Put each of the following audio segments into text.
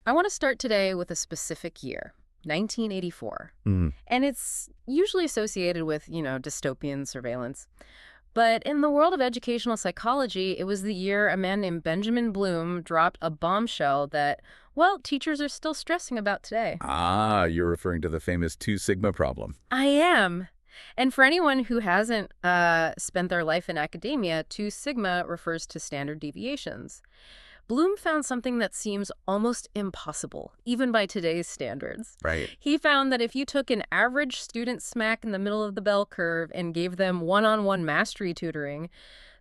I want to start today with a specific year, 1984. Mm, And it's usually associated with, dystopian surveillance. But in the world of educational psychology, it was the year a man named Benjamin Bloom dropped a bombshell that, well, teachers are still stressing about today. you're referring to the famous two sigma problem. I am. And for anyone who hasn't spent their life in academia, 2 sigma refers to standard deviations. Bloom found something that seems almost impossible, even by today's standards. Right. He found that if you took an average student smack in the middle of the bell curve and gave them one-on-one mastery tutoring,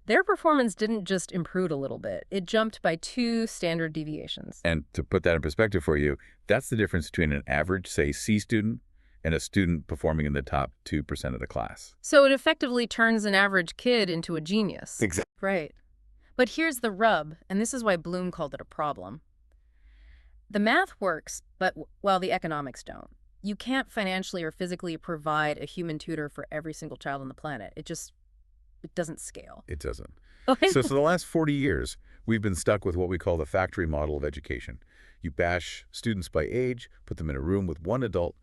their performance didn't just improve a little bit. It jumped by 2 standard deviations. And to put that in perspective for you, that's the difference between an average, say, C student and a student performing in the top 2% of the class. So it effectively turns an average kid into a genius. Exactly. Right. But here's the rub, and this is why Bloom called it a problem. The math works, but, well, the economics don't. You can't financially or physically provide a human tutor for every single child on the planet. It doesn't scale. It doesn't. Okay. So for the last 40 years, we've been stuck with what we call the factory model of education. You bash students by age, put them in a room with one adult,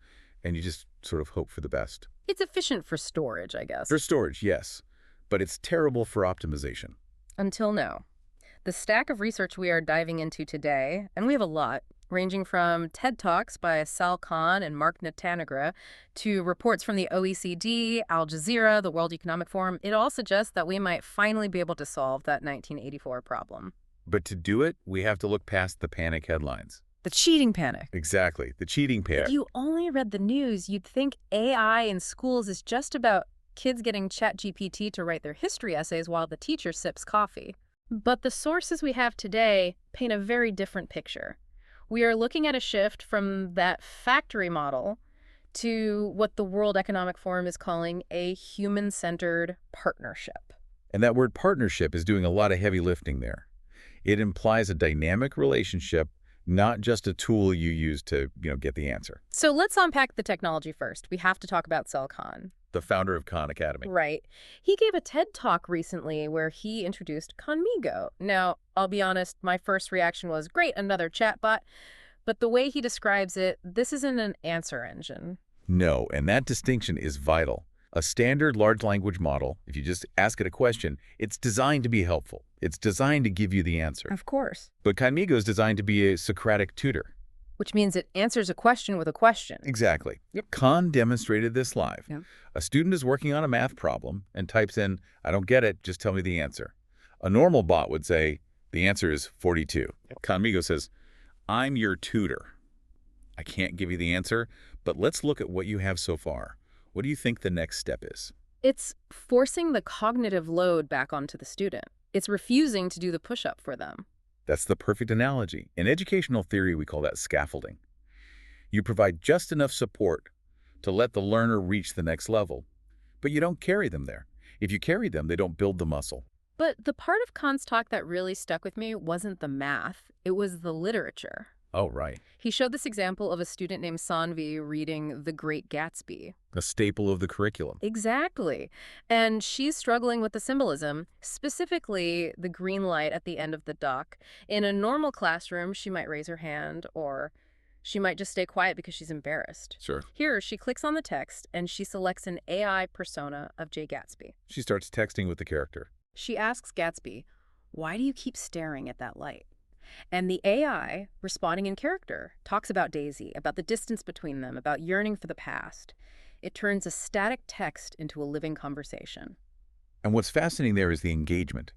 and you just sort of hope for the best. It's efficient for storage, I guess. For storage, yes, but it's terrible for optimization. Until now. The stack of research we are diving into today, and we have a lot, ranging from TED Talks by Sal Khan and Mark Natanagra to reports from the OECD, Al Jazeera, the World Economic Forum, it all suggests that we might finally be able to solve that 1984 problem. But to do it, we have to look past the panic headlines. The cheating panic. Exactly, the cheating pair. If you only read the news, you'd think AI in schools is just about kids getting ChatGPT to write their history essays while the teacher sips coffee. But the sources we have today paint a very different picture. We are looking at a shift from that factory model to what the World Economic Forum is calling a human-centered partnership. And that word partnership is doing a lot of heavy lifting there. It implies a dynamic relationship, not just a tool you use to, get the answer. So let's unpack the technology first. We have to talk about Sal Khan. The founder of Khan Academy. Right. He gave a TED Talk recently where he introduced Khanmigo. Now, I'll be honest, my first reaction was, great, another chatbot. But the way he describes it, this isn't an answer engine. No, and that distinction is vital. A standard large language model, if you just ask it a question, it's designed to be helpful. It's designed to give you the answer. Of course. But Khanmigo is designed to be a Socratic tutor. Which means it answers a question with a question. Exactly. Yep. Khan demonstrated this live. Yep. A student is working on a math problem and types in, I don't get it, just tell me the answer. A normal bot would say, the answer is 42. Yep. Khanmigo says, I'm your tutor. I can't give you the answer, but let's look at what you have so far. What do you think the next step is? It's forcing the cognitive load back onto the student. It's refusing to do the push-up for them. That's the perfect analogy. In educational theory, we call that scaffolding. You provide just enough support to let the learner reach the next level, but you don't carry them there. If you carry them, they don't build the muscle. But the part of Khan's talk that really stuck with me wasn't the math, it was the literature. Oh, right. He showed this example of a student named Sanvi reading The Great Gatsby. A staple of the curriculum. Exactly. And she's struggling with the symbolism, specifically the green light at the end of the dock. In a normal classroom, she might raise her hand, or she might just stay quiet because she's embarrassed. Sure. Here, she clicks on the text, and she selects an AI persona of Jay Gatsby. She starts texting with the character. She asks Gatsby, why do you keep staring at that light? And the AI, responding in character, talks about Daisy, about the distance between them, about yearning for the past. It turns a static text into a living conversation. And what's fascinating there is the engagement.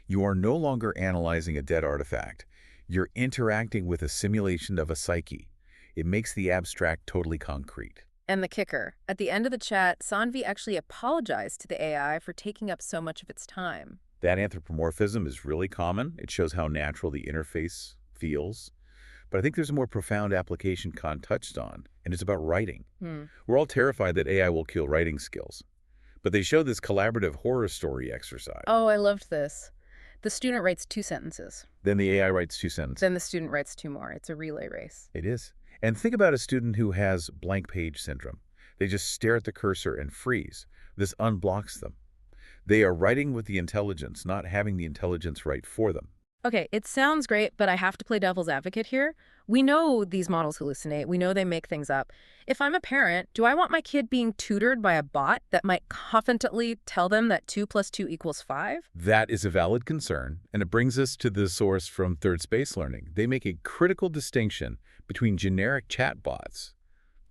You are no longer analyzing a dead artifact. You're interacting with a simulation of a psyche. It makes the abstract totally concrete. And the kicker, at the end of the chat, Sanvi actually apologized to the AI for taking up so much of its time. That anthropomorphism is really common. It shows how natural the interface feels. But I think there's a more profound application Khan touched on, and it's about writing. We're all terrified that AI will kill writing skills. But they show this collaborative horror story exercise. Oh, I loved this. The student writes 2 sentences. Then the AI writes 2 sentences. Then the student writes 2 more. It's a relay race. It is. And think about a student who has blank page syndrome. They just stare at the cursor and freeze. This unblocks them. They are writing with the intelligence, not having the intelligence write for them. Okay, it sounds great, but I have to play devil's advocate here. We know these models hallucinate. We know they make things up. If I'm a parent, do I want my kid being tutored by a bot that might confidently tell them that 2 plus 2 equals 5? That is a valid concern, and it brings us to the source from Third Space Learning. They make a critical distinction between generic chatbots,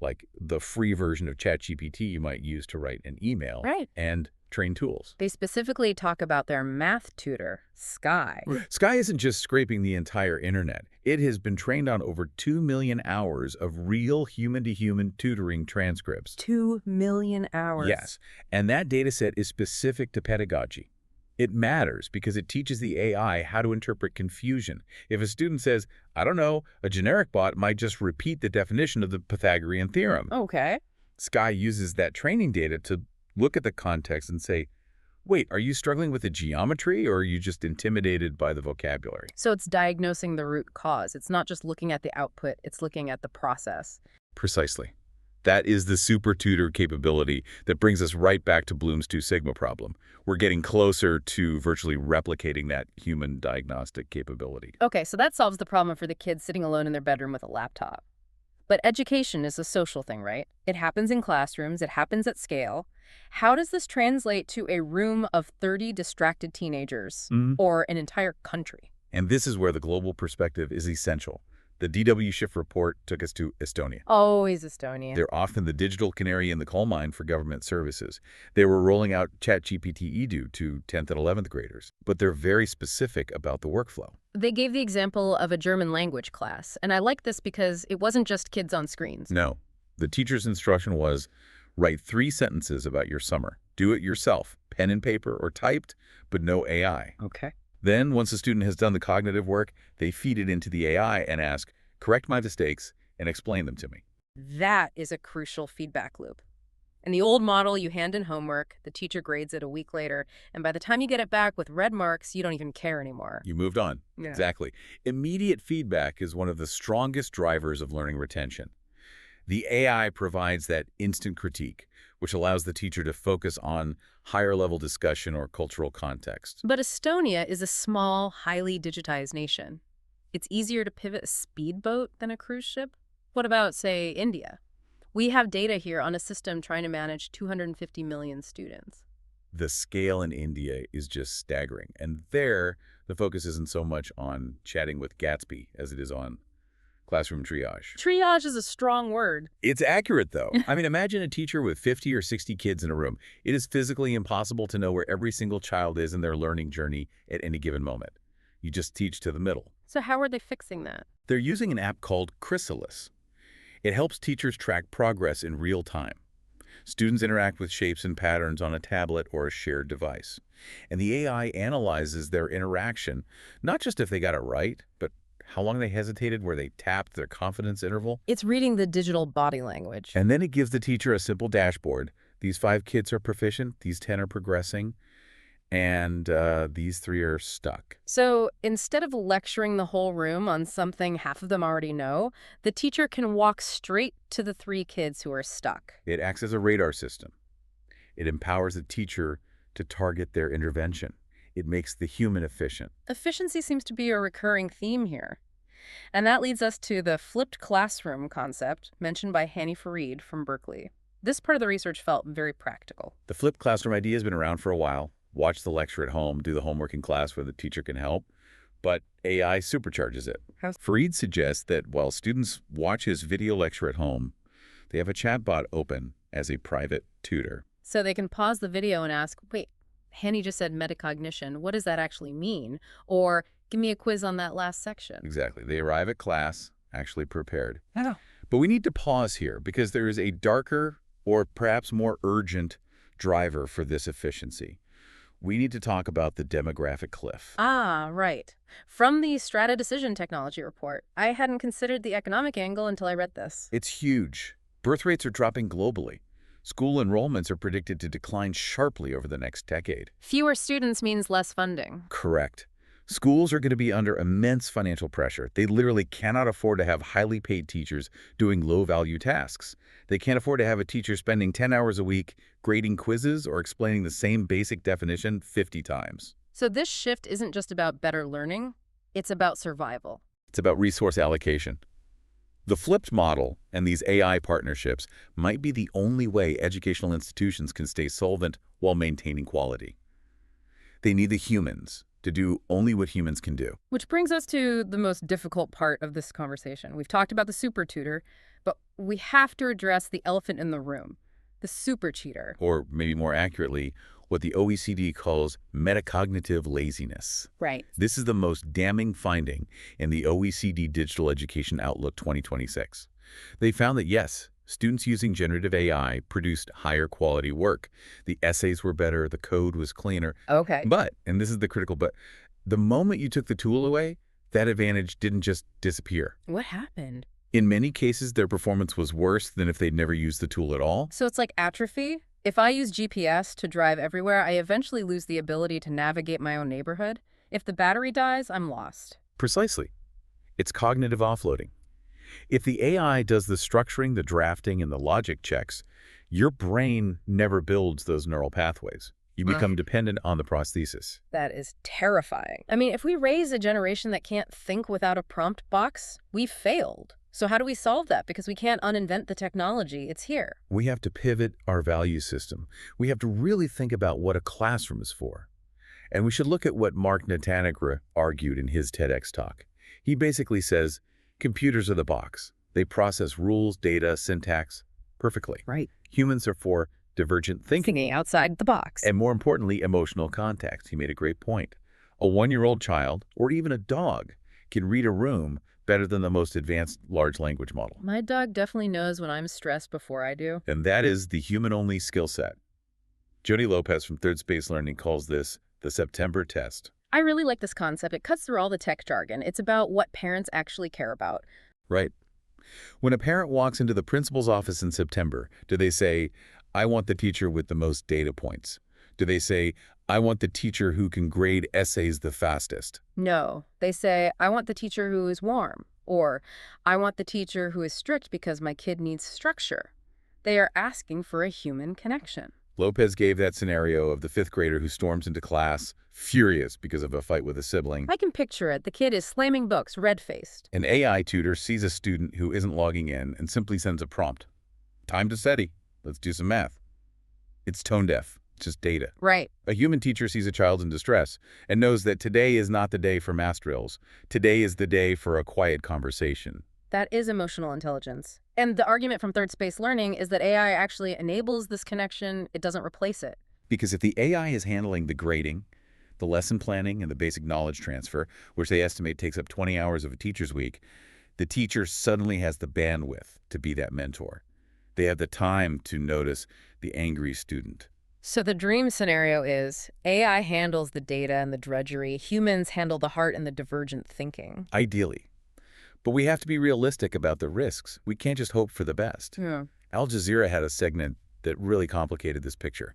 like the free version of ChatGPT you might use to write an email, Right. and trained tools. They specifically talk about their math tutor, Sky. Sky isn't just scraping the entire internet. It has been trained on over 2 million hours of real human-to-human tutoring transcripts. 2 million hours. Yes, and that data set is specific to pedagogy. It matters because it teaches the AI how to interpret confusion. If a student says, I don't know, a generic bot might just repeat the definition of the Pythagorean theorem. Okay. Sky uses that training data to look at the context and say, wait, are you struggling with the geometry or are you just intimidated by the vocabulary? So it's diagnosing the root cause. It's not just looking at the output, it's looking at the process. Precisely. That is the super tutor capability that brings us right back to Bloom's two sigma problem. We're getting closer to virtually replicating that human diagnostic capability. Okay, so that solves the problem for the kids sitting alone in their bedroom with a laptop. But education is a social thing, right? It happens in classrooms, it happens at scale. How does this translate to a room of 30 distracted teenagers or an entire country? And this is where the global perspective is essential. The DW Shift report took us to Estonia. Always Estonia. They're often the digital canary in the coal mine for government services. They were rolling out ChatGPT Edu to 10th and 11th graders, but they're very specific about the workflow. They gave the example of a German language class, and I like this because it wasn't just kids on screens. No, the teacher's instruction was, write 3 sentences about your summer. Do it yourself, pen and paper or typed, but no AI. Okay. Then, once the student has done the cognitive work, they feed it into the AI and ask, correct my mistakes and explain them to me. That is a crucial feedback loop. In the old model, you hand in homework, the teacher grades it a week later, and by the time you get it back with red marks, you don't even care anymore. You moved on. Yeah. Exactly. Immediate feedback is one of the strongest drivers of learning retention. The AI provides that instant critique, which allows the teacher to focus on higher-level discussion or cultural context. But Estonia is a small, highly digitized nation. It's easier to pivot a speedboat than a cruise ship. What about, say, India? We have data here on a system trying to manage 250 million students. The scale in India is just staggering. And there, the focus isn't so much on chatting with Gatsby as it is on classroom triage. Triage is a strong word. It's accurate, though. I mean, imagine a teacher with 50 or 60 kids in a room. It is physically impossible to know where every single child is in their learning journey at any given moment. You just teach to the middle. So how are they fixing that? They're using an app called Chrysalis. It helps teachers track progress in real time. Students interact with shapes and patterns on a tablet or a shared device. And the AI analyzes their interaction, not just if they got it right, but how long they hesitated, where they tapped their confidence interval. It's reading the digital body language. And then it gives the teacher a simple dashboard. These 5 kids are proficient, these 10 are progressing, and these 3 are stuck. So instead of lecturing the whole room on something half of them already know, the teacher can walk straight to the 3 kids who are stuck. It acts as a radar system. It empowers the teacher to target their intervention. It makes the human efficient. Efficiency seems to be a recurring theme here. And that leads us to the flipped classroom concept mentioned by Hani Farid from Berkeley. This part of the research felt very practical. The flipped classroom idea has been around for a while. Watch the lecture at home, do the homework in class where the teacher can help. But AI supercharges it. Farid suggests that while students watch his video lecture at home, they have a chatbot open as a private tutor. So they can pause the video and ask, wait, Hani just said metacognition. What does that actually mean? Or give me a quiz on that last section. Exactly. They arrive at class actually prepared. Oh. But we need to pause here because there is a darker or perhaps more urgent driver for this efficiency. We need to talk about the demographic cliff. Ah, right. From the Strata Decision Technology report, I hadn't considered the economic angle until I read this. It's huge. Birth rates are dropping globally. School enrollments are predicted to decline sharply over the next decade. Fewer students means less funding. Correct. Schools are going to be under immense financial pressure. They literally cannot afford to have highly paid teachers doing low-value tasks. They can't afford to have a teacher spending 10 hours a week grading quizzes or explaining the same basic definition 50 times. So this shift isn't just about better learning. It's about survival. It's about resource allocation. The flipped model and these AI partnerships might be the only way educational institutions can stay solvent while maintaining quality. They need the humans to do only what humans can do. Which brings us to the most difficult part of this conversation. We've talked about the super tutor, but we have to address the elephant in the room, the super cheater. Or maybe more accurately, what the OECD calls metacognitive laziness. Right. This is the most damning finding in the OECD Digital Education Outlook 2026. They found that yes, students using generative AI produced higher quality work. The essays were better, the code was cleaner. Okay. But, and this is the critical but, the moment you took the tool away, that advantage didn't just disappear. What happened? In many cases, their performance was worse than if they'd never used the tool at all. So it's like atrophy? If I use GPS to drive everywhere, I eventually lose the ability to navigate my own neighborhood. If the battery dies, I'm lost. Precisely. It's cognitive offloading. If the AI does the structuring, the drafting, and the logic checks, your brain never builds those neural pathways. You become dependent on the prosthesis. That is terrifying. I mean, if we raise a generation that can't think without a prompt box, we've failed. So how do we solve that? Because we can't uninvent the technology. It's here. We have to pivot our value system. We have to really think about what a classroom is for. And we should look at what Mark Natanagra argued in his TEDx talk. He basically says, computers are the box. They process rules, data, syntax perfectly. Right. Humans are for divergent thinking. Thinking outside the box. And more importantly, emotional context. He made a great point. A 1-year-old child, or even a dog, can read a room better than the most advanced large language model. My dog definitely knows when I'm stressed before I do. And that is the human-only skill set. Jody Lopez from Third Space Learning calls this the September test. I really like this concept. It cuts through all the tech jargon. It's about what parents actually care about. Right. When a parent walks into the principal's office in September, do they say, I want the teacher with the most data points? Do they say, I want the teacher who can grade essays the fastest? No. They say, I want the teacher who is warm. Or, I want the teacher who is strict because my kid needs structure. They are asking for a human connection. Lopez gave that scenario of the 5th grader who storms into class, furious because of a fight with a sibling. I can picture it. The kid is slamming books, red-faced. An AI tutor sees a student who isn't logging in and simply sends a prompt. Time to study. Let's do some math. It's tone deaf. It's just data. Right. A human teacher sees a child in distress and knows that today is not the day for math drills. Today is the day for a quiet conversation. That is emotional intelligence. And the argument from Third Space Learning is that AI actually enables this connection. It doesn't replace it. Because if the AI is handling the grading, the lesson planning, and the basic knowledge transfer, which they estimate takes up 20 hours of a teacher's week, the teacher suddenly has the bandwidth to be that mentor. They have the time to notice the angry student. So the dream scenario is AI handles the data and the drudgery. Humans handle the heart and the divergent thinking. Ideally. But we have to be realistic about the risks. We can't just hope for the best. Yeah. Al Jazeera had a segment that really complicated this picture.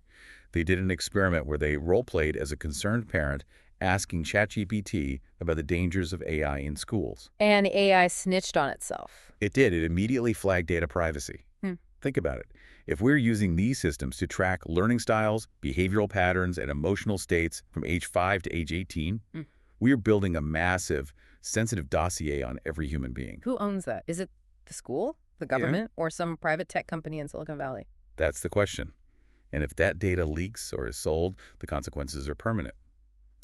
They did an experiment where they role-played as a concerned parent asking ChatGPT about the dangers of AI in schools. And AI snitched on itself. It did. It immediately flagged data privacy. Think about it. If we're using these systems to track learning styles, behavioral patterns, and emotional states from age 5 to age 18, we are building a massive, sensitive dossier on every human being. Who owns that? Is it the school, the government, or some private tech company in Silicon Valley? That's the question. And if that data leaks or is sold, the consequences are permanent.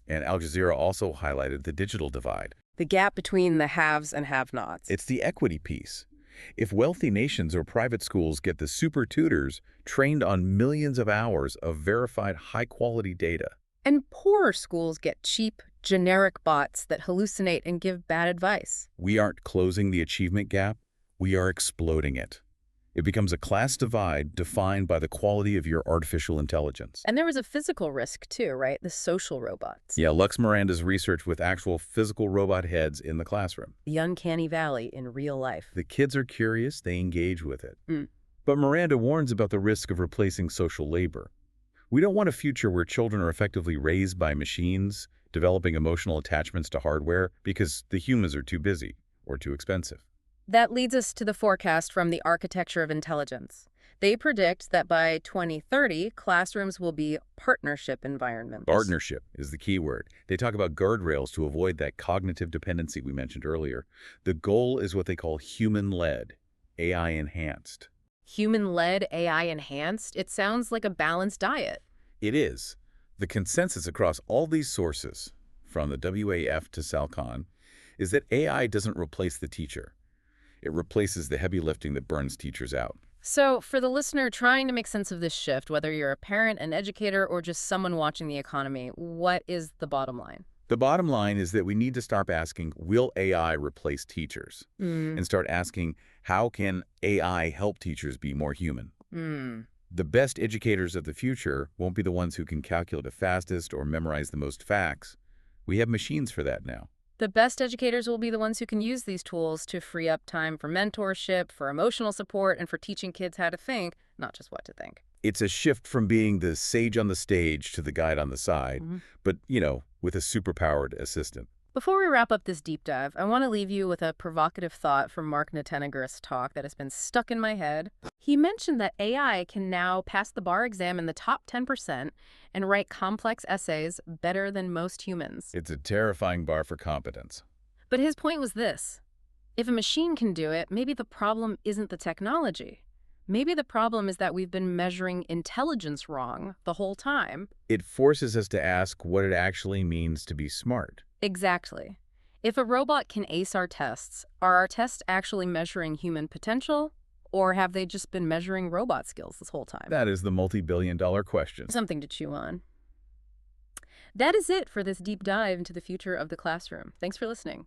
And Al Jazeera also highlighted the digital divide. The gap between the haves and have-nots. It's the equity piece. If wealthy nations or private schools get the super tutors trained on millions of hours of verified high-quality data, and poorer schools get cheap, generic bots that hallucinate and give bad advice. we aren't closing the achievement gap, we are exploding it. It becomes a class divide defined by the quality of your artificial intelligence. And there was a physical risk too, right? The social robots. Yeah, Lux Miranda's research with actual physical robot heads in the classroom. The uncanny valley in real life. The kids are curious, they engage with it. But Miranda warns about the risk of replacing social labor. We don't want a future where children are effectively raised by machines, developing emotional attachments to hardware because the humans are too busy or too expensive. That leads us to the forecast from the Architecture of Intelligence. They predict that by 2030, classrooms will be partnership environments. Partnership is the key word. They talk about guardrails to avoid that cognitive dependency we mentioned earlier. The goal is what they call human-led, AI-enhanced. Human-led, AI-enhanced? It sounds like a balanced diet. It is. The consensus across all these sources, from the WAF to Salcon, is that AI doesn't replace the teacher. It replaces the heavy lifting that burns teachers out. So, for the listener trying to make sense of this shift, whether you're a parent, an educator, or just someone watching the economy, what is the bottom line? The bottom line is that we need to stop asking, will AI replace teachers? And start asking, how can AI help teachers be more human? The best educators of the future won't be the ones who can calculate the fastest or memorize the most facts. We have machines for that now. The best educators will be the ones who can use these tools to free up time for mentorship, for emotional support, and for teaching kids how to think, not just what to think. It's a shift from being the sage on the stage to the guide on the side, but, with a superpowered assistant. Before we wrap up this deep dive, I want to leave you with a provocative thought from Mark Natenegris' talk that has been stuck in my head. He mentioned that AI can now pass the bar exam in the top 10% and write complex essays better than most humans. It's a terrifying bar for competence. But his point was this. If a machine can do it, maybe the problem isn't the technology. Maybe the problem is that we've been measuring intelligence wrong the whole time. It forces us to ask what it actually means to be smart. Exactly. If a robot can ace our tests, are our tests actually measuring human potential? Or have they just been measuring robot skills this whole time? That is the multi-billion-dollar question. Something to chew on. That is it for this deep dive into the future of the classroom. Thanks for listening.